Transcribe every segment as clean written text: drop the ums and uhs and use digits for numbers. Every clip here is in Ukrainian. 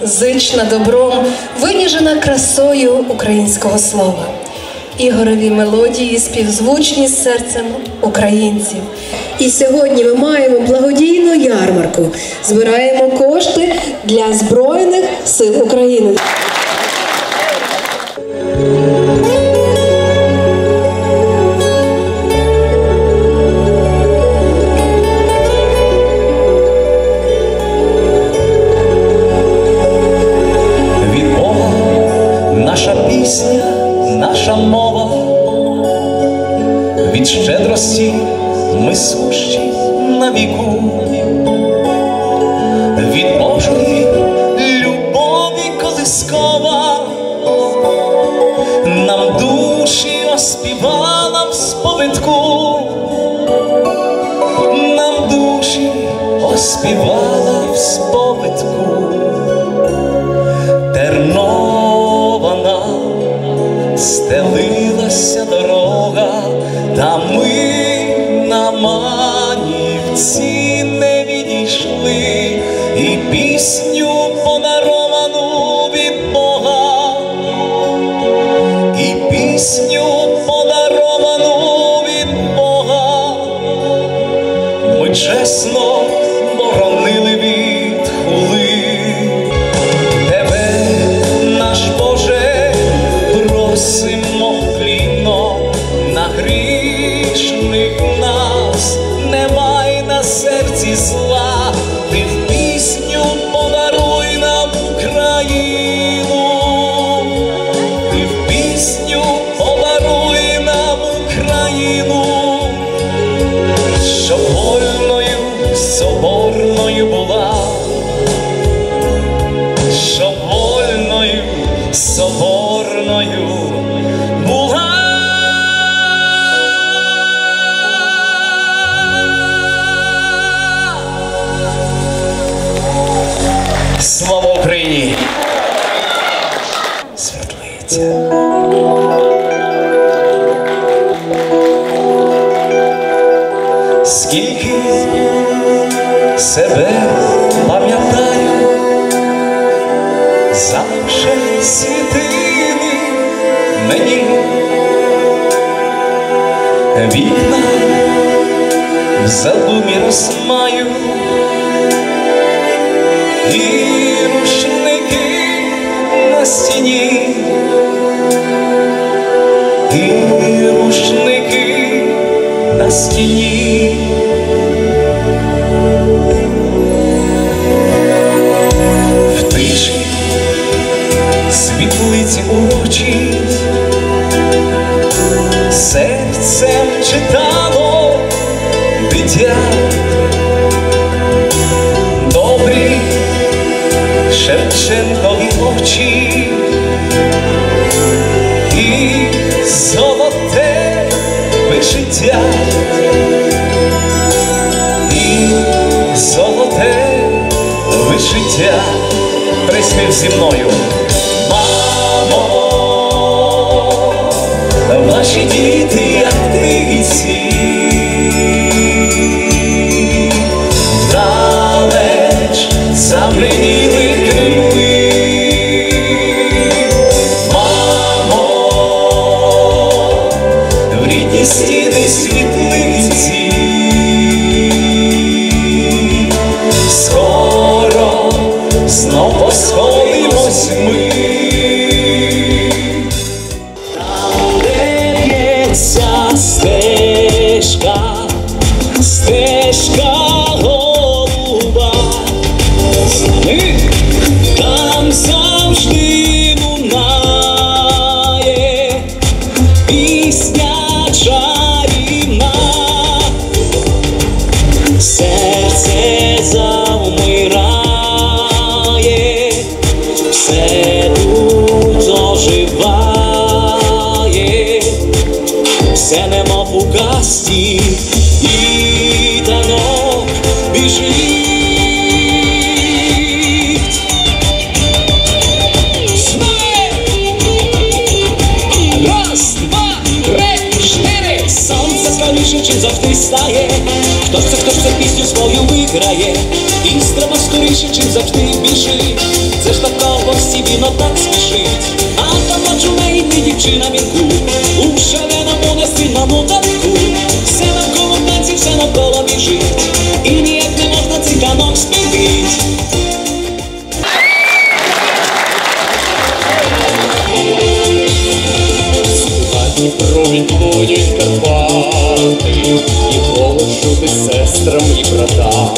зична добром, виніжена красою українського слова. Ігорові мелодії співзвучні з серцем українців. І сьогодні ми маємо благодійну ярмарку. Збираємо кошти для Збройних сил України. Від Бога наша пісня, наша мова, від щедрості ми сущі на віку, від Божої любові колискова нам душі оспівала в сповитку, нам душі оспівала в сповитку. Тернова нам стелилася дорога, та ми на Манівці не відійшли, і пісню подаровану від Бога, і пісню подаровану від Бога ми чесно боронили від хули. Тебе, наш Боже, просимо вклінно, на грішних нас не май на серці зла, ти в пісню подаруй нам Україну, ти в пісню подаруй нам Україну, щоб вольною, соборною була, щоб вольною, соборною була. Слава Україні! Світлиця. Скільки себе пам'ятаю, завше світили мені вікна в задумі розмаю, і рушники на стіні, і рушники на стіні. В тиші світлиці урочі серцем читало дитя, добрі Шевченкові очі і золоте вишиття, і золоте вишиття. Приспів зі мною. Мамо, ваші діти, як птиці, вдалеч заприніли крили. Мамо, в рідні стіни світлиці, скоро знов посходимось ми. Там, де б'ється стежка, стежка голуба, з нами там завжди лунає пісня чарівна, серце завмирає, все тут оживає, все немов у казці, і танок біжить. Раз, два, три, чотири, сонце скоріше скоріше, чим завжди стає. Хто ж це пісню свою виграє, і треба скоріше, чим завжди біжить. Це ж такого собі, но так спішить. А там бачу неї дівчина вінку, у шаленому нестильному танку. Все навколо танці, все навколо біжить, і ніяк не можна цей танок спинить. Провідводять Карпати, і голос сестрам і братам.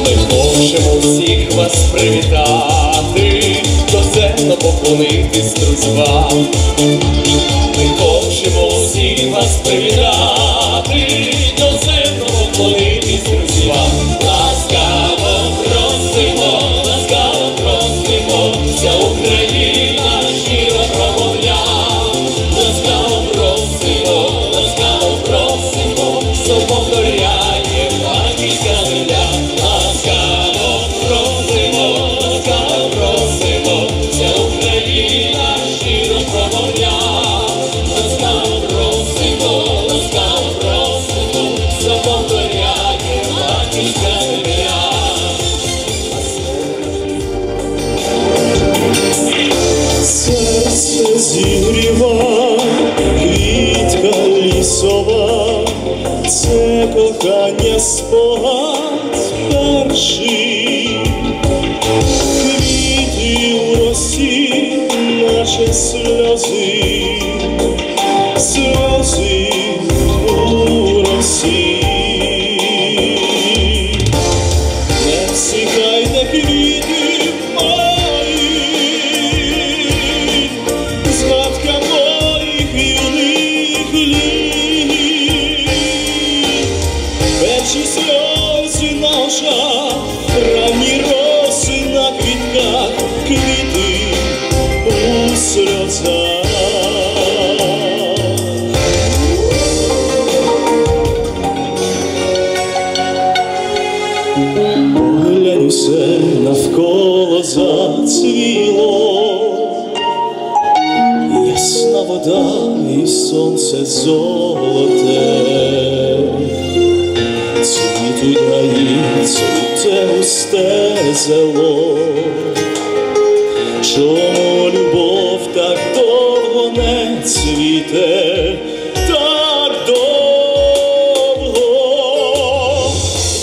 Ми хочемо всіх вас привітати, доземно поклонитись друзям. Ми хочемо всіх вас привітати, доземно поклонитись друзям. Ласкаво просимо, вся Україна щиро промовляє. Ласкаво просимо, все повторяє батьківська земля. Ласкаво просимо, вся Україна щиро промовляє. Ласкаво просимо, все повторяє батьківська земля. Серце зігріва, квітка лісова, це кохання спогад перший. Квіти у росі, наче сльози, сльози у росі. Не всихайте квіти мої, згадка моїх юних літ. Перші сльози на очах, ранні роси на квітках, квіти у сльозах. Поглянь, усе навколо зацвіло, ясна вода і сонце золоте. Цвітуть гаї, цвіте густе зело. Чому любов так довго не цвіте, так довго?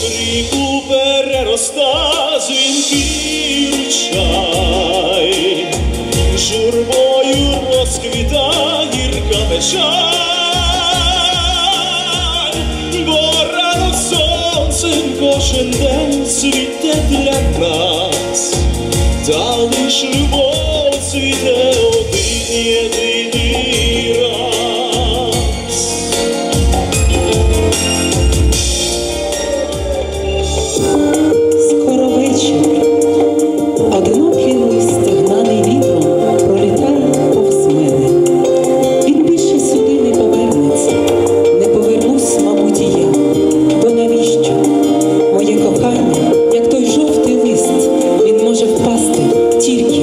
Ріку перероста дзвінкий ручай, журбою розквіта гірка печаль. Бо ранок сонцем кожен день світе для нас, та лиш любов цвіте один єдиний раз. Скоро вечір. Одинокий лист, гнаний вітром, пролітає повз мене. Він більше сюди не повернеться. Не повернусь, мабуть, і я. Бо навіщо? Моє кохання, як той жовтий лист, він може впасти тільки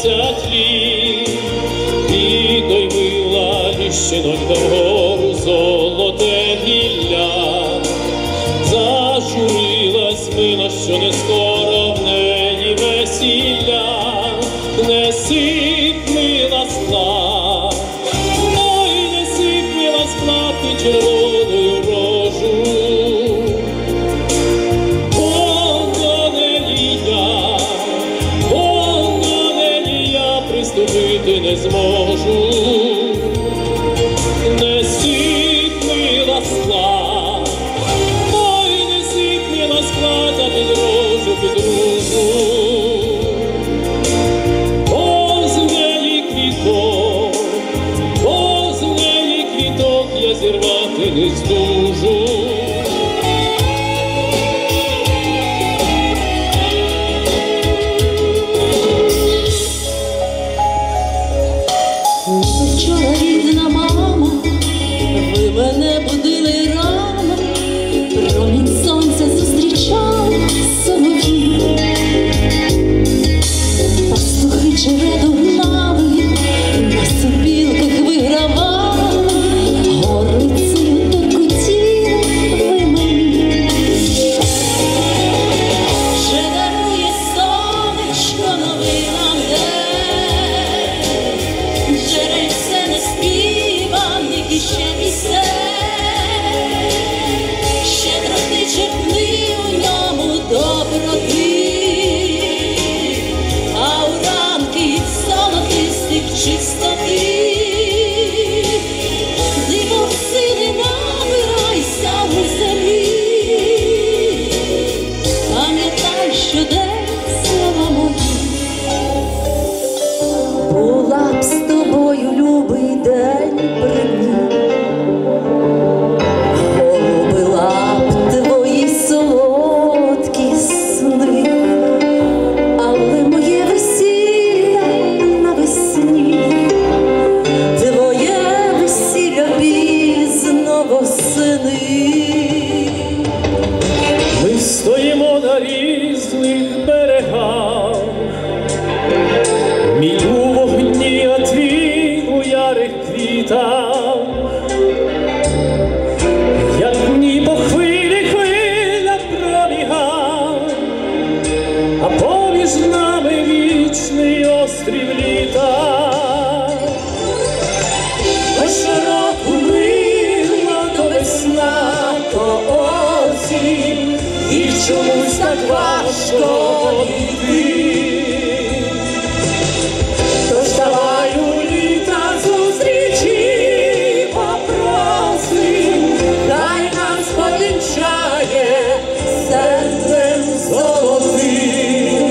20 літ, і той мила щінонька вгору золоте гілля. Зажурилась мила, що не скоро в неї весілля. Не сип мила скла, ой, не сип мила скла, ти червоною рожу. Приступити не зможу. Не сип мила скла, ой, не сип мила скла, та підрожу, підружу. Повз неї квіток, повз неї квіток, я зірвати не здужу. Вчора рідна мама, ви мене будили рано, промінь сонця зустрічав солов'їв. Пастухи череду гнали, на сопілках вигравали, горицею торкотіли ви мені. Ще дарує сонечко новинам день, джерельце не співаних іще пісень, щедроти черпни у ньому доброти, а у ранки золотистих чистоти. Диво сили набирайся у землі, пам'ятай, що день слова мої. Була б з тобою любий день при мені, полюбила б твої солодкі сни, але моє весілля навесні, твоє весілля пізно восени. Ми стоїмо на різних берегах, мій у вогні, а твій у ярих квітах. Як ніби хвилі хвиля пробіга, а поміж нами вічний острів літа. Щороку мила то весна, то осінь, і чомусь так важко йти. Тож давай у літа зустрічі попросим, хай нас повінчає серцем золотим.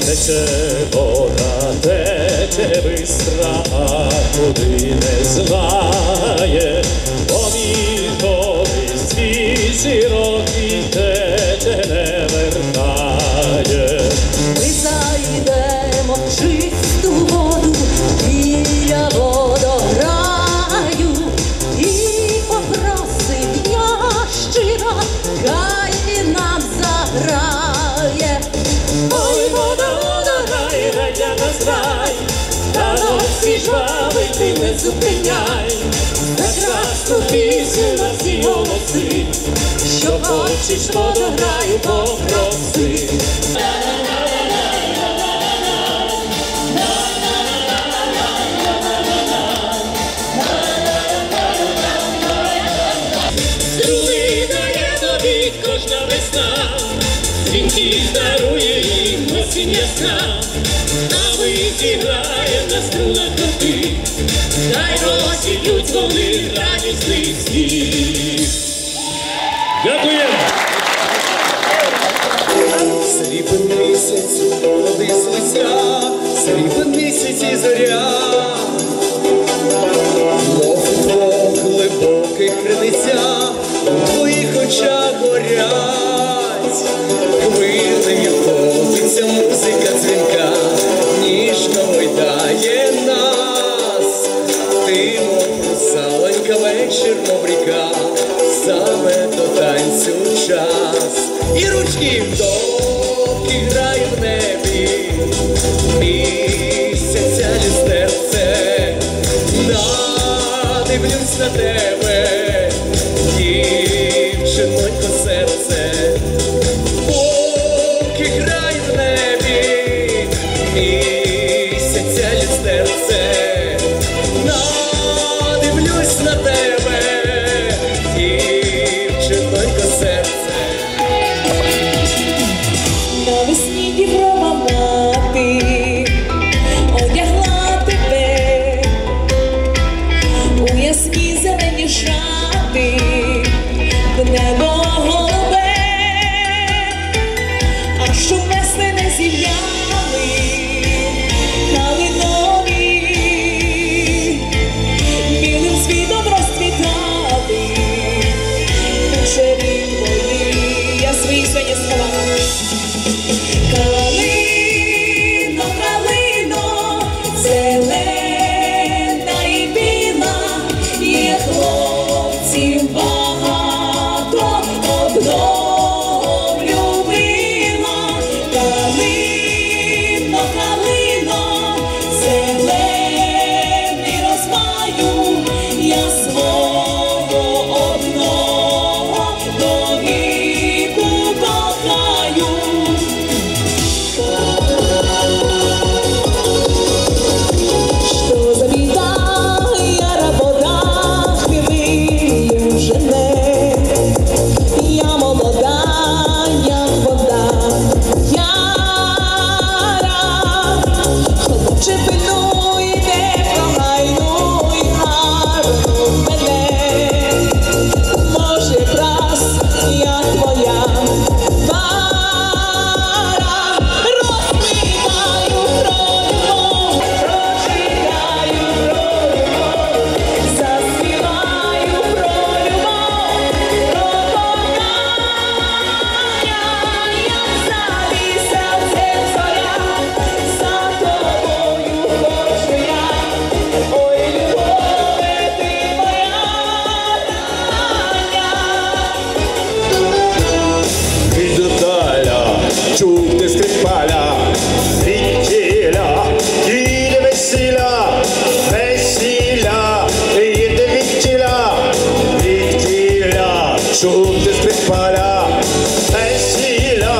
Тече вода, тече бистра, а куди не знає, помітовий світ широкий тече не вертає. Ми зайдемо в чисту воду біля водограю і попросим я щиро, хай він нам заграє. Ой, вода, рай, рай для нас рай, станок свій жвавий ти не зупиняй. За красну пісню на всі голоси, що хочеш водограю попроси. Струни дає тобі кожна весна, дзвінки дарує їм осінь ясна, а ми зіграєм на струнах доти, хай розсіють вони радісний сміх. Дякуємо! Срібен місяць, води з лиця, срібен місяць і зоря, мов у двох глибоких криниця, у твоїх очах горять. Хвилею котиться музика дзвінка, ніжно гойдає нас. Ти, мов русалонька, вечір, мов ріка, саме до танцю час. І ручки вдоль. серце, поки грає в небі місяця люстерце. Надивлюсь на тебе, дівчинонько, серце. Навесні діброва мати одягла тебе у ясні зелені шати, в небо голубе, а щоб весни не зів'яли калинові, білим світом розцвітали вечері мої. Я свої сьогодні сховала. Калино, калино, зелена і біла, є хлопців багато, одного влюбила. Калино, калино, зелений розмаю, я свого одного до віку кохаю. Что за беда, яра вода, хвилею жене. Я молода, як вода, яра. Хлопче, пильнуйте, прогайнуй гарно мене. Може, враз я твоя пара. Розпитаю про любов, прочитаю про любов, заспіваю про любов, про кохання, як завіса це зоря, за тобою хочу я. Ой, любове, ти моя Таня. Віддаля, чути скрипаля, звідтіля, їде весіля, весіля, їде відтіля, відтіля, чути скрипаля, весіля,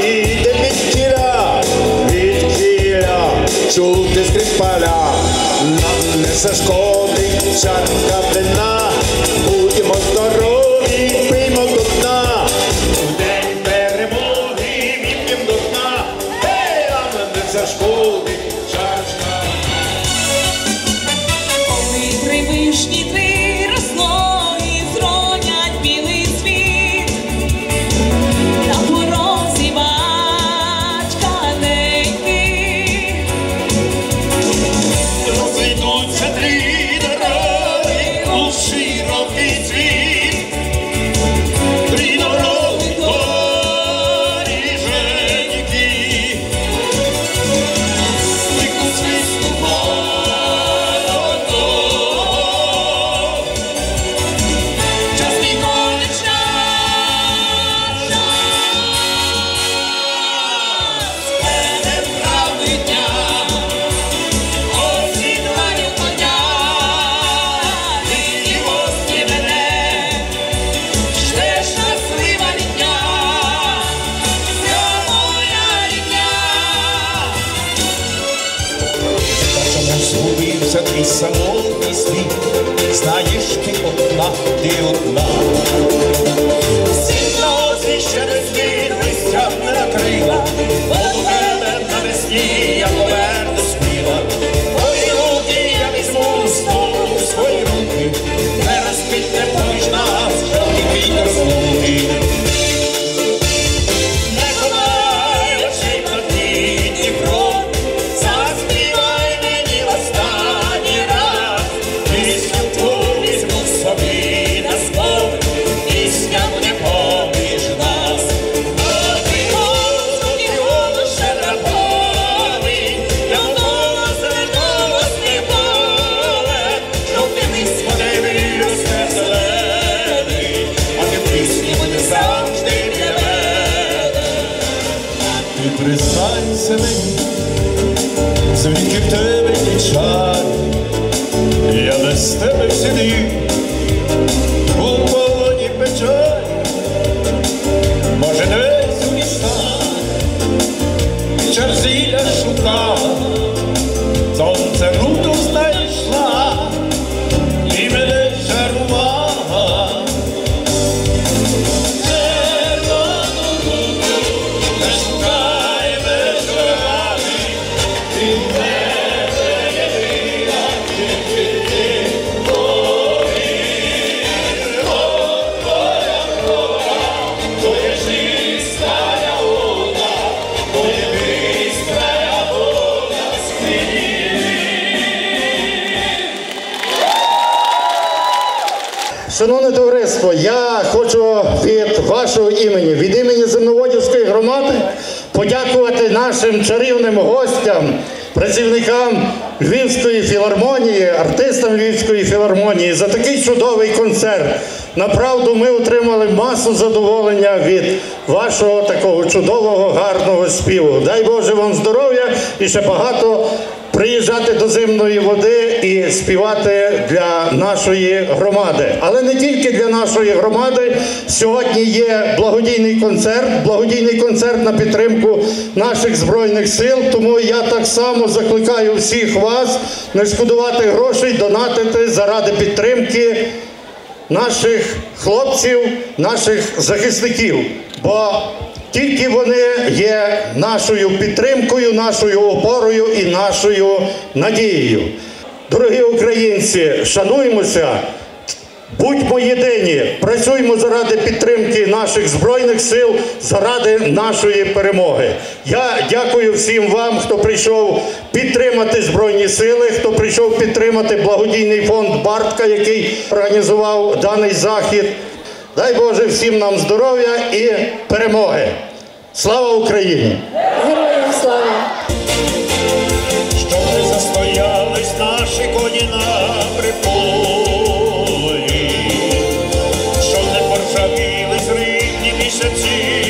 їде відтіля, відтіля, чути скрипаля. Нам не зашкодить чарка вина, будемо здорові, пиймо до дна. В день перемоги віп'єм до дна, гей, нам не зашкодить чарка. Вітри вишні три розлоги зронять білий цвіт, на порозі батька ненький. Розійдуться три дороги у широкий світ, три дороги доріженькі. Тільки свисту молодого, час ніколи час, переправлення. Осідлаю коня, нині гості мене, жде щаслива рідня, вся моя рідня. Та чому згубився твій самотній світ? Знаєш, ти одна, сильна освіщена світ, вистягне на крила, полумене навесні, я поверну співа. Твої руки я візьму знову в свої руки, не розпітне поміж нас жовтий вітер розлуки. Не ховай очей платні, Дніпро, заспівай мені в останній раз. Пісню твою візьму собі на спомин, пісня буде поміж нас. Ти голос шедраповий, я голос радосний поле, жовтий лист подивився зелений, а ти пісні буде завжди для мене. Ти признайся мені, звідки в тебе печаль, я без тебе всюди, у полоні печаль, Шановне товариство, я хочу від вашого імені, від імені Земноводівської громади подякувати нашим чарівним гостям, працівникам Львівської філармонії, артистам Львівської філармонії за такий чудовий концерт. Направду ми отримали масу задоволення від вашого такого чудового, гарного співу. Дай Боже вам здоров'я і ще багато приїжджати до Зимної води і співати для нашої громади. Але не тільки для нашої громади. Сьогодні є благодійний концерт на підтримку наших Збройних сил. Тому я так само закликаю всіх вас не шкодувати грошей, донатити заради підтримки наших хлопців, наших захисників. Бо тільки вони є нашою підтримкою, нашою опорою і нашою надією. Дорогі українці, шануймося, будьмо єдині, працюймо заради підтримки наших Збройних сил, заради нашої перемоги. Я дякую всім вам, хто прийшов підтримати Збройні сили, хто прийшов підтримати благодійний фонд Бартка, який організував даний захід. Дай Боже всім нам здоров'я і перемоги. Слава Україні! Героям слава! Щоб не застоялись наші коні на приполі, щоб не поржавіли зривні місяці.